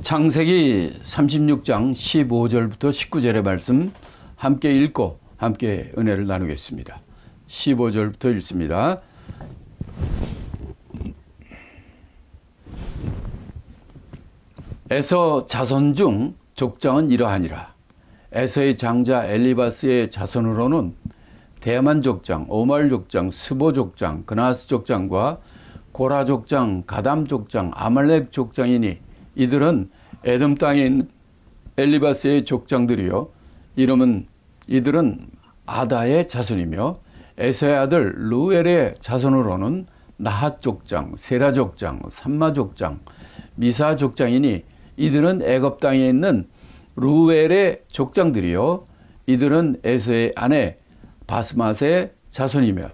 창세기 36장 15절부터 19절의 말씀 함께 읽고 함께 은혜를 나누겠습니다. 15절부터 읽습니다. 에서 자손 중 족장은 이러하니라. 에서의 장자 엘리바스의 자손으로는 대만 족장, 오말 족장, 스보 족장, 그나스 족장과 고라 족장, 가담 족장, 아말렉 족장이니 이들은 에돔 땅에 있는 엘리바스의 족장들이요. 이들은 아다의 자손이며 에서의 아들 루엘의 자손으로는 나핫 족장, 세라 족장, 삼마 족장, 미사 족장이니 이들은 애굽 땅에 있는 루엘의 족장들이요. 이들은 에서의 아내 바스맛의 자손이며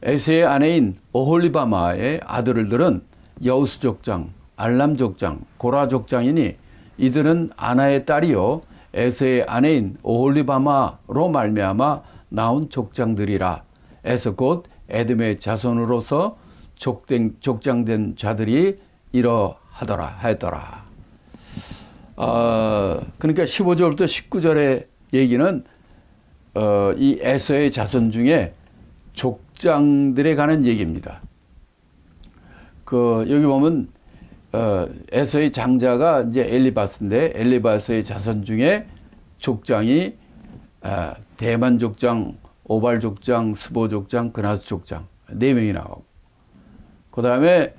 에서의 아내인 오홀리바마의 아들들은 여우스 족장, 알람 족장, 고라 족장이니 이들은 아나의 딸이요 에서의 아내인 오홀리바마로 말미암아 나온 족장들이라. 에서 곧 에돔의 자손으로서 족장된 자들이 이러하더라. 그러니까 15절부터 19절의 얘기는 이 에서의 자손 중에 족장들에 관한 얘기입니다. 여기 보면 에서의 장자가 이제 엘리바스인데 엘리바스의 자손 중에 족장이 대만 족장, 오발 족장, 스보 족장, 그나스 족장 4명이 나오고 그 다음에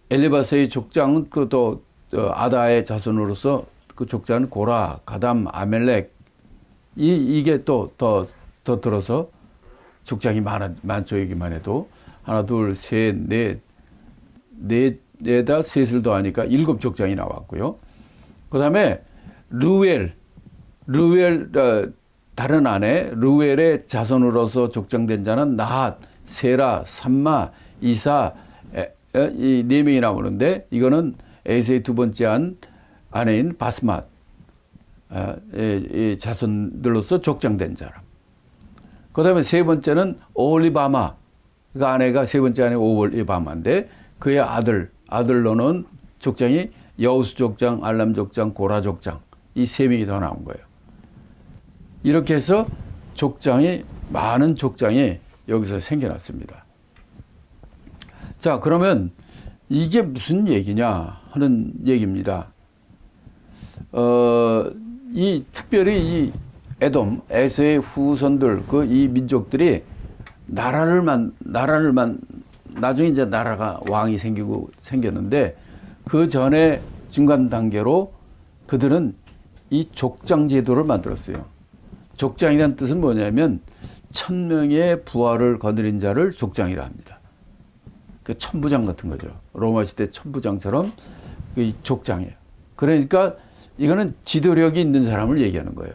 엘리바스의 족장은 또 아다의 자손으로서 그 족장은 고라, 가담, 아멜렉 이게 또 더 들어서 족장이 많죠. 여기만 해도 하나, 둘, 셋, 넷에다 셋을 더하니까 7족장이 나왔고요. 그 다음에 루엘 다른 아내 루엘의 자손으로서 족장된 자는 나핫, 세라, 삼마, 이사 이 4명이 나오는데 이거는 에서의 두 번째 아내인 바스맛 이 자손들로서 족장된 사람. 그 다음에 세 번째는 오홀리바마, 그 아내가 세 번째 아내 오홀리바마인데 그의 아들로는 족장이 여우스 족장, 알람 족장, 고라 족장 이 3명이 더 나온 거예요. 이렇게 해서 많은 족장이 여기서 생겨났습니다. 자, 그러면 이게 무슨 얘기냐 하는 얘기입니다. 특별히 이 에돔, 에서의 후손들, 이 민족들이 나중에 이제 나라가 왕이 생겼는데 그 전에 중간 단계로 그들은 이 족장 제도를 만들었어요. 족장이라는 뜻은 뭐냐면 1000명의 부하를 거느린 자를 족장이라 합니다. 그 천부장 같은 거죠. 로마 시대 천부장처럼 이 족장이에요. 그러니까 이거는 지도력이 있는 사람을 얘기하는 거예요.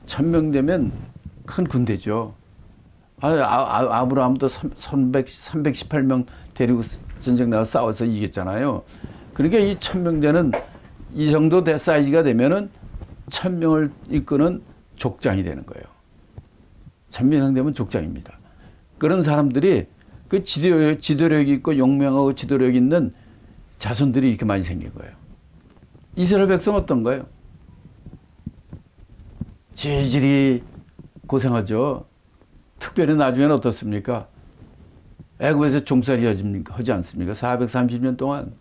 1000명 되면 큰 군대죠. 아브라함도 318명 데리고 전쟁 나가 싸워서 이겼잖아요. 그러니까 이 1000명 되는 이 정도 사이즈가 되면은 1000명을 이끄는 족장이 되는 거예요. 1000명 이상 되면 족장입니다. 그런 사람들이 그 지도력이 있고 용맹하고 지도력 있는 자손들이 이렇게 많이 생긴 거예요. 이스라엘 백성 어떤 거예요? 질질이 고생하죠. 특별히 나중에는 어떻습니까? 애굽에서 종살이 하지 않습니까? 430년 동안.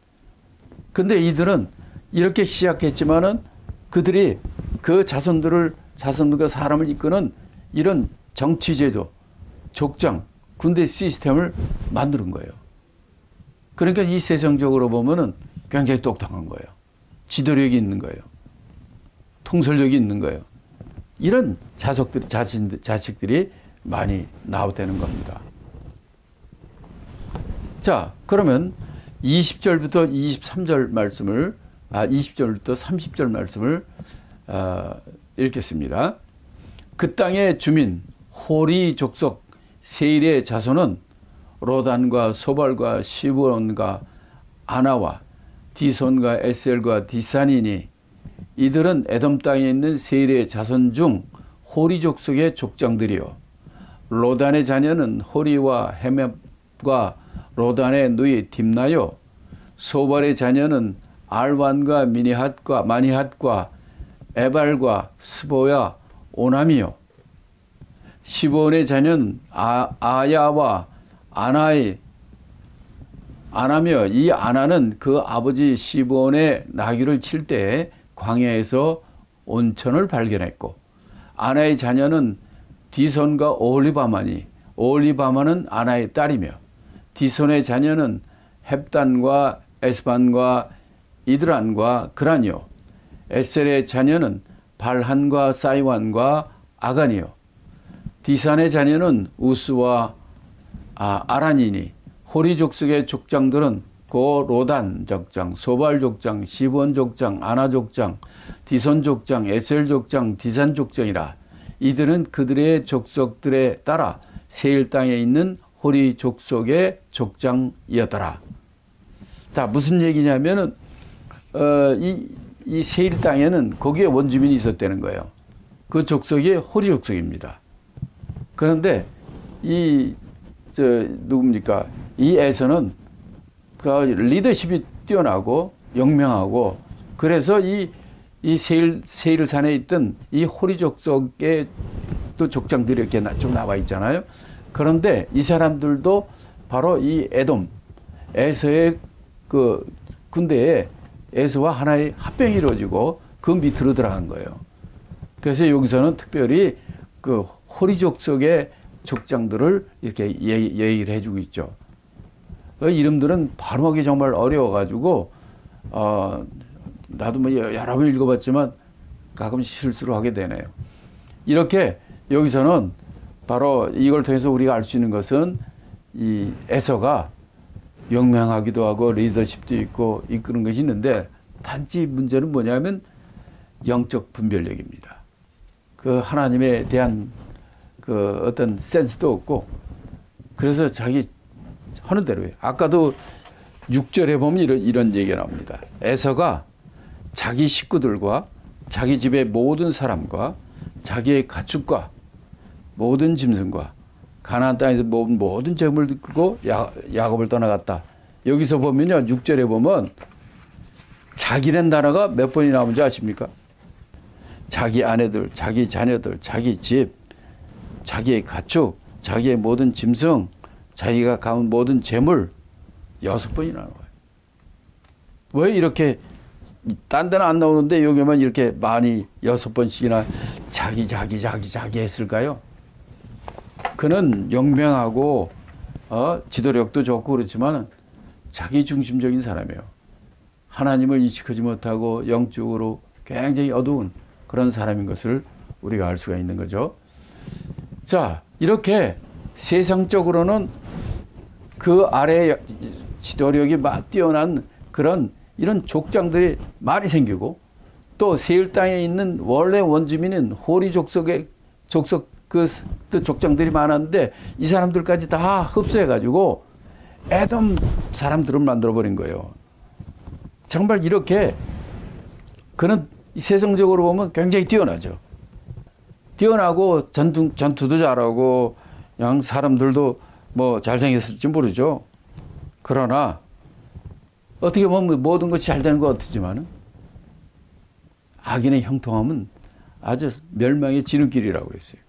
근데 이들은 이렇게 시작했지만은 그들이 그 자손들과 사람을 이끄는 이런 정치제도, 족장, 군대 시스템을 만드는 거예요. 그러니까 이 세상적으로 보면은 굉장히 똑똑한 거예요. 지도력이 있는 거예요. 통솔력이 있는 거예요. 이런 자식들이 많이 나오되는 겁니다. 자, 그러면 20절부터 23절 말씀을, 20절부터 30절 말씀을 읽겠습니다. 그 땅의 주민, 호리 족속 세일의 자손은 로단과 소발과 시브론과 아나와 디손과 에셀과 디산이니 이들은 에돔 땅에 있는 세일의 자손 중 호리 족속의 족장들이요. 로단의 자녀는 호리와 헤맵과 로단의 누이 딥나요. 소발의 자녀는 알완과 미니핫과 마니핫과 에발과 스보야 오남이요. 시브온의 자녀는 아야와 아나며 이 아나는 그 아버지 시브온의 나귀를 칠 때 광야에서 온천을 발견했고, 아나의 자녀는 디손과 오홀리바마니, 오홀리바마는 아나의 딸이며, 디손의 자녀는 헵단과 에스반과 이드란과 그란이요. 에셀의 자녀는 발한과 사이완과 아간이요. 디산의 자녀는 우스와 아란이니, 호리 족속의 족장들은 고 로단 족장, 소발 족장, 시브온 족장, 아나 족장, 디손 족장, 에셀 족장, 디산 족장이라. 이들은 그들의 족속들에 따라 세일 땅에 있는 호리 족속의 족장이었더라. 자, 무슨 얘기냐면은 이 세일 땅에는 거기에 원주민이 있었다는 거예요. 그 족속이 호리 족속입니다. 그런데 누굽니까? 이 에서는 그 리더십이 뛰어나고 영명하고, 그래서 이 세일산에 있던 이 호리 족속의 또 족장들이 이렇게 쭉 나와 있잖아요. 그런데 이 사람들도 바로 이 에돔, 에서의 그 군대에 에서와 하나의 합병이 이루어지고 그 밑으로 들어간 거예요. 그래서 여기서는 특별히 그 호리 족속의 족장들을 이렇게 얘기를 해주고 있죠. 그 이름들은 발음하기 정말 어려워가지고, 나도 뭐 여러 번 읽어봤지만 가끔 실수를 하게 되네요. 이렇게 여기서는 바로 이걸 통해서 우리가 알 수 있는 것은 이 에서가 영명하기도 하고 리더십도 있고 이끄는 것이 있는데, 단지 문제는 뭐냐면 영적 분별력입니다. 그 하나님에 대한 그 어떤 센스도 없고, 그래서 자기 하는 대로 해요. 아까도 6절에 보면 이런 얘기가 나옵니다. 에서가 자기 식구들과 자기 집의 모든 사람과 자기의 가축과 모든 짐승과 가나안 땅에서 모은 모든 재물을 들고 야곱을 떠나갔다. 여기서 보면요, 6절에 보면 자기란 단어가 몇 번이 나오는지 아십니까? 자기 아내들, 자기 자녀들, 자기 집, 자기의 가축, 자기의 모든 짐승, 자기가 가진 모든 재물 6번이 나와요. 왜 이렇게 딴 데는 안 나오는데 여기만 이렇게 많이 6번씩이나 자기 했을까요? 그는 영명하고 지도력도 좋고 그렇지만 자기 중심적인 사람이에요. 하나님을 인식하지 못하고 영적으로 굉장히 어두운 그런 사람인 것을 우리가 알 수가 있는 거죠. 자, 이렇게 세상적으로는 그 아래 지도력이 뛰어난 이런 족장들이 많이 생기고, 또 세일 땅에 있는 원래 원주민인 호리 족속의 그 족장들이 많았는데 이 사람들까지 다 흡수해가지고 에돔 사람들을 만들어버린 거예요. 정말 이렇게 그는 세상적으로 보면 굉장히 뛰어나죠. 뛰어나고 전투도 잘하고 그냥 사람들도 뭐 잘생겼을지 모르죠. 그러나 어떻게 보면 모든 것이 잘 되는 것 같지만은 악인의 형통함은 아주 멸망의 지름길이라고 그랬어요.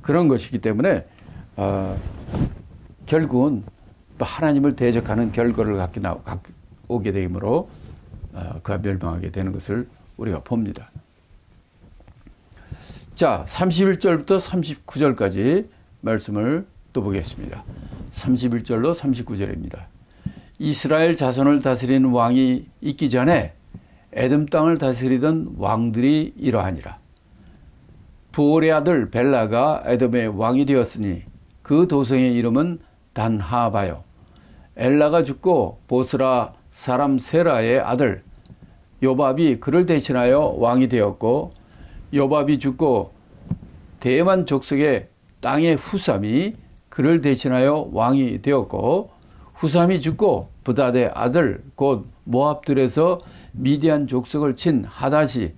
그런 것이기 때문에 결국은 하나님을 대적하는 결과를 오게 되므로 그가 멸망하게 되는 것을 우리가 봅니다. 자, 31절부터 39절까지 말씀을 또 보겠습니다. 31절로 39절입니다. 이스라엘 자손을 다스리는 왕이 있기 전에 에돔 땅을 다스리던 왕들이 이러하니라. 부올의 아들 벨라가 에돔의 왕이 되었으니 그 도성의 이름은 단하바요. 엘라가 죽고 보스라 사람 세라의 아들 요밥이 그를 대신하여 왕이 되었고, 요밥이 죽고 대만 족속의 땅의 후삼이 그를 대신하여 왕이 되었고, 후삼이 죽고 브닷의 아들 곧 모압들에서 미디안 족속을 친 하닷이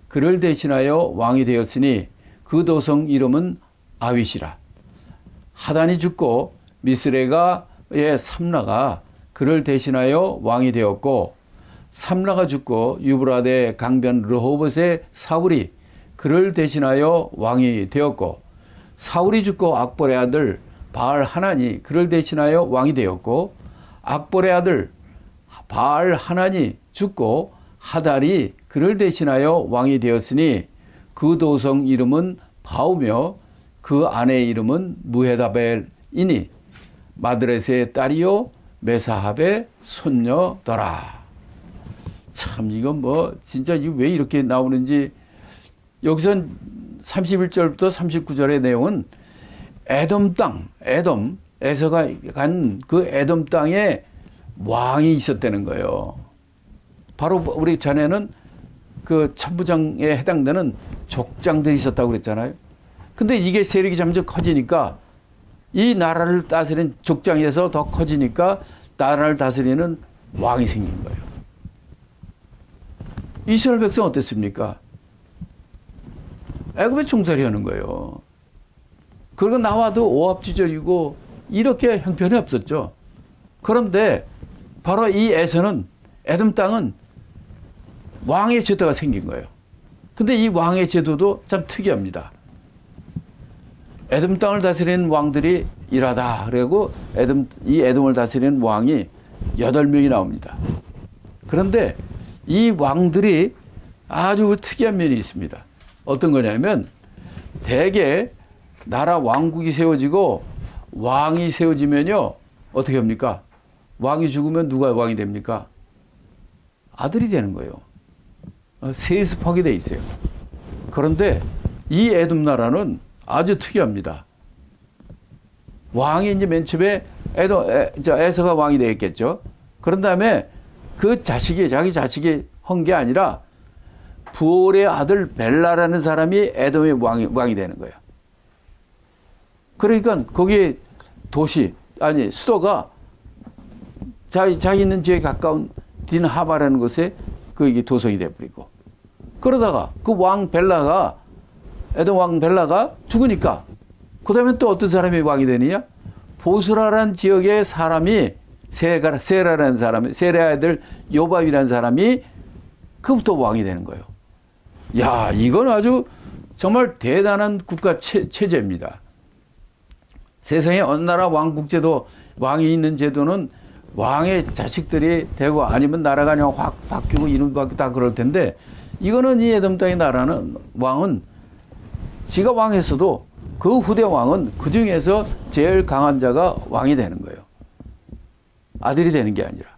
그를 대신하여 왕이 되었으니 그 도성 이름은 아윗이라. 하단이 죽고 미스레가의 삼라가 그를 대신하여 왕이 되었고 삼라가 죽고 유브라데 강변 르호봇의 사울이 그를 대신하여 왕이 되었고 사울이 죽고 악볼의 아들 바알 하나니 그를 대신하여 왕이 되었고 악볼의 아들 바알 하나니 죽고 하달이 그를 대신하여 왕이 되었으니 그 도성 이름은 바우며 그 아내의 이름은 무헤다벨이니 마드레스의 딸이요 메사합의 손녀더라. 참 이건 뭐 진짜 왜 이렇게 나오는지 여기선 31절부터 39절의 내용은 에돔 땅, 에돔에서가 간 그 에돔 땅에 왕이 있었다는 거예요. 바로 우리 전에는 그 천부장에 해당되는 족장들이 있었다고 그랬잖아요. 근데 이게 세력이 점점 커지니까 이 나라를 다스린 족장에서 더 커지니까 나라를 다스리는 왕이 생긴 거예요. 이스라엘 백성 어땠습니까? 애굽에 종살이 하는 거예요. 그리고 나와도 오합지졸이고 이렇게 형편이 없었죠. 그런데 바로 이 에돔 땅은 왕의 제도가 생긴 거예요. 근데 이 왕의 제도도 참 특이합니다. 에돔 땅을 다스리는 왕들이 일하다. 그리고 이 에돔을 다스리는 왕이 8명이 나옵니다. 그런데 이 왕들이 아주 특이한 면이 있습니다. 어떤 거냐면 대개 나라 왕국이 세워지고 왕이 세워지면요 어떻게 합니까? 왕이 죽으면 누가 왕이 됩니까? 아들이 되는 거예요. 세습하게 돼 있어요. 그런데 이 에돔 나라는 아주 특이합니다. 왕이 이제 맨 처음에 에서가 왕이 되겠죠. 그런 다음에 그 자기 자식이 한 게 아니라 부올의 아들 벨라라는 사람이 에돔의 왕이 되는 거예요. 그러니까 거기에 수도가 자기 있는 지역에 가까운 딘하바라는 곳에 그 도성이 돼버리고 그러다가 그 왕 벨라가 에돔 왕 벨라가 죽으니까 그 다음에 또 어떤 사람이 왕이 되느냐? 보스라라는 지역의 사람이 세라라는 사람이 세라의 아들 요밥이라는 사람이 그부터 왕이 되는 거예요. 야, 이건 아주 정말 대단한 국가 체제입니다. 세상에 어느 나라 왕국제도 왕이 있는 제도는 왕의 자식들이 되고 아니면 나라가 그냥 확 바뀌고 이름도 바뀌고 다 그럴 텐데 이거는 이 에돔 땅의 나라는 왕은 지가 왕했어도 그 후대 왕은 그 중에서 제일 강한 자가 왕이 되는 거예요. 아들이 되는 게 아니라.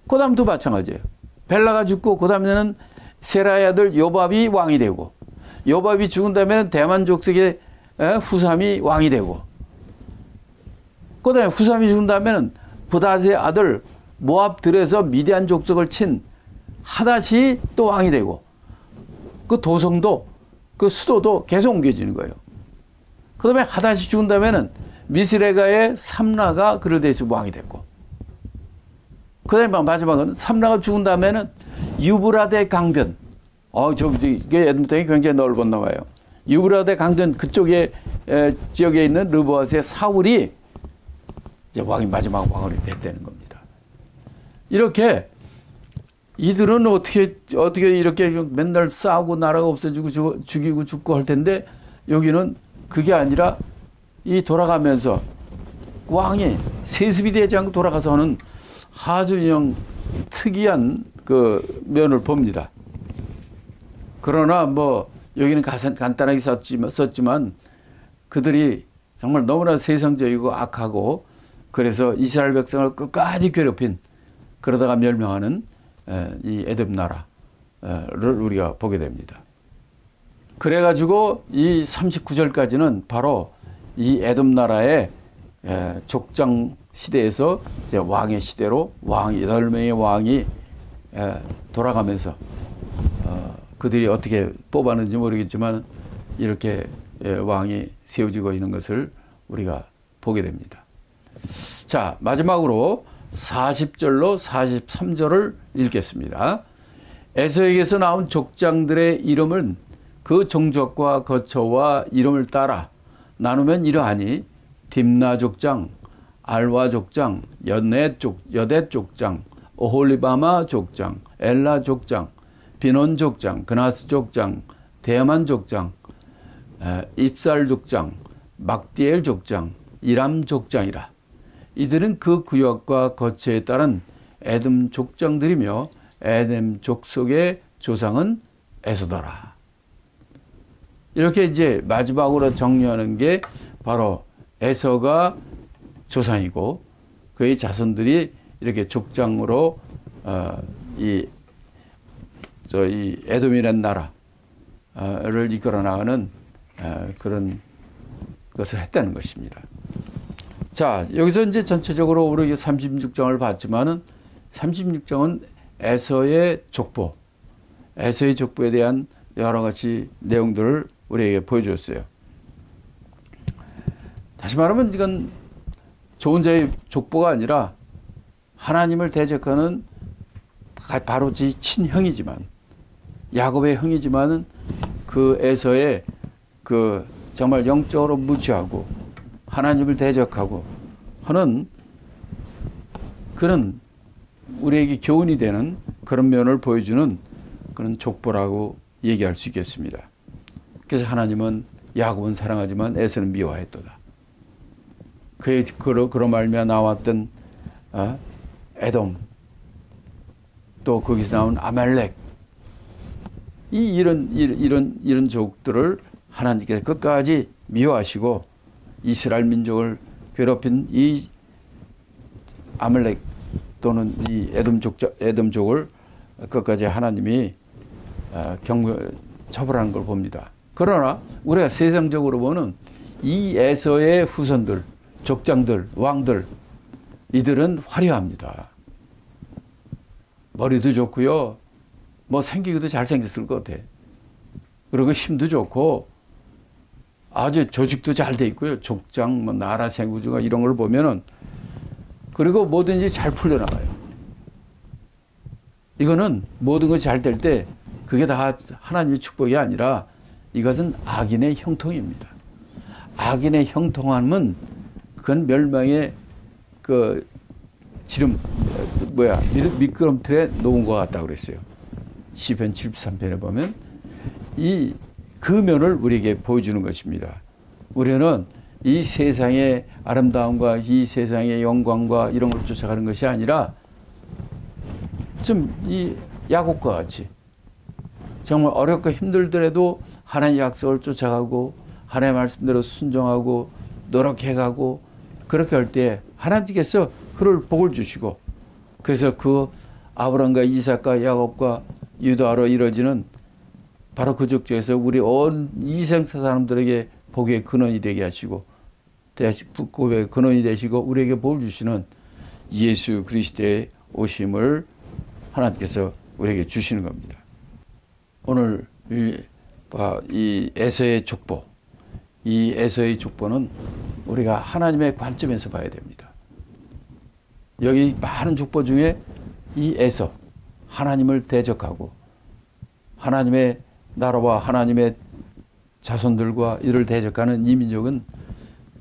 그 다음도 마찬가지예요. 벨라가 죽고 그 다음에는 세라의 아들 요밥이 왕이 되고 요밥이 죽은 다음에는 대만 족속의 후삼이 왕이 되고 그 다음에 후삼이 죽은 다음에는 부닷의 아들 모압들에서 미디안 족속을 친 하닷이 또 왕이 되고 그 도성도 그 수도도 계속 옮겨지는 거예요. 그 다음에 하닷이 죽은 다음에는 미스레가의 삼라가 그를 대해서 왕이 됐고 그 다음에 마지막은 삼라가 죽은 다음에는 유브라데 강변 이게 에돔 땅이 굉장히 넓었나 봐요. 유브라데 강변 그쪽에 지역에 있는 르보앗의 사울이 이제 마지막 왕이 됐다는 겁니다. 이렇게 이들은 어떻게 이렇게 맨날 싸우고 나라가 없어지고 죽이고 죽고 할 텐데 여기는 그게 아니라 이 돌아가면서 왕이 세습이 되지 않고 돌아가서 하는 아주 그냥 특이한 그 면을 봅니다. 그러나 뭐 여기는 간단하게 썼지만 그들이 정말 너무나 세상적이고 악하고 그래서 이스라엘 백성을 끝까지 괴롭힌 그러다가 멸망하는 이 에돔 나라를 우리가 보게 됩니다. 그래가지고 이 39절까지는 바로 이 에돔 나라의 족장 시대에서 이제 왕의 시대로 8명의 왕이 돌아가면서 그들이 어떻게 뽑았는지 모르겠지만 이렇게 왕이 세워지고 있는 것을 우리가 보게 됩니다. 자, 마지막으로 40절로 43절을 읽겠습니다. 에서에게서 나온 족장들의 이름은 그 종족과 거처와 이름을 따라 나누면 이러하니 딥나 족장, 알와 족장, 여대 족장, 오홀리바마 족장, 엘라 족장, 비논 족장, 그나스 족장, 대만 족장, 입살 족장, 막디엘 족장, 이람 족장이라. 이들은 그 구역과 거처에 따른 에돔 족장들이며 에돔 족속의 조상은 에서더라. 이렇게 이제 마지막으로 정리하는 게 바로 에서가 조상이고 그의 자손들이 이렇게 족장으로 이 에돔이라는 나라를 이끌어 나가는 그런 것을 했다는 것입니다. 자, 여기서 이제 전체적으로 우리 36장을 봤지만은 36장은 에서의 족보, 에서의 족보에 대한 여러 가지 내용들을 우리에게 보여줬어요. 다시 말하면 이건 좋은 자의 족보가 아니라 하나님을 대적하는 바로 지 친형이지만 야곱의 형이지만은 그 에서의 그 정말 영적으로 무지하고 하나님을 대적하고 하는 그런 우리에게 교훈이 되는 그런 면을 보여주는 그런 족보라고 얘기할 수 있겠습니다. 그래서 하나님은 야곱은 사랑하지만 에서는 미워했도다. 그의 그로 말미암아 나왔던 에돔 또 거기서 나온 아말렉 이런 족들을 하나님께서 끝까지 미워하시고 이스라엘 민족을 괴롭힌 이 아말렉 또는 이 에돔족을 끝까지 하나님이 처벌하는 걸 봅니다. 그러나 우리가 세상적으로 보는 이 에서의 후손들, 족장들, 왕들 이들은 화려합니다. 머리도 좋고요. 뭐 생기기도 잘생겼을 것 같아. 그리고 힘도 좋고 아주 조직도 잘 돼 있고요. 족장, 뭐 나라 생구주가 이런 걸 보면은 그리고 뭐든지 잘 풀려나가요. 이거는 모든 것이 잘 될 때 그게 다 하나님의 축복이 아니라 이것은 악인의 형통입니다. 악인의 형통함은 그건 멸망의 그 미끄럼틀에 놓은 것 같다고 그랬어요. 시편 73편에 보면 그 면을 우리에게 보여주는 것입니다. 우리는 이 세상의 아름다움과 이 세상의 영광과 이런 걸 쫓아가는 것이 아니라 좀 이 야곱과 같이 정말 어렵고 힘들더라도 하나님의 약속을 쫓아가고 하나님의 말씀대로 순종하고 노력해가고 그렇게 할 때 하나님께서 그를 복을 주시고 그래서 그 아브라함과 이삭과 야곱과 유다로 이루어지는 바로 그 족속에서 우리 온 이생사 사람들에게 복의 근원이 되게 하시고 복의 근원이 되시고 우리에게 복을 주시는 예수 그리스도의 오심을 하나님께서 우리에게 주시는 겁니다. 오늘 이 에서의 족보, 이 에서의 족보는 우리가 하나님의 관점에서 봐야 됩니다. 여기 많은 족보 중에 이 에서, 하나님을 대적하고 하나님의 나라와 하나님의 자손들과 이를 대적하는 이 민족은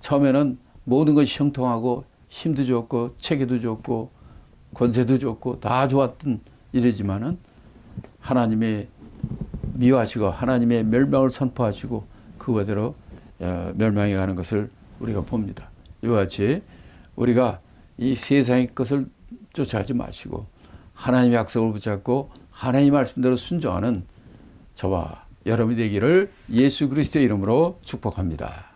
처음에는 모든 것이 형통하고 힘도 좋고 체계도 좋고 권세도 좋고 다 좋았던 일이지만은 하나님의 미워하시고 하나님의 멸망을 선포하시고 그거대로 멸망해 가는 것을 우리가 봅니다. 이와 같이 우리가 이 세상의 것을 쫓아가지 마시고 하나님의 약속을 붙잡고 하나님의 말씀대로 순종하는 저와 여러분이 되기를 예수 그리스도의 이름으로 축복합니다.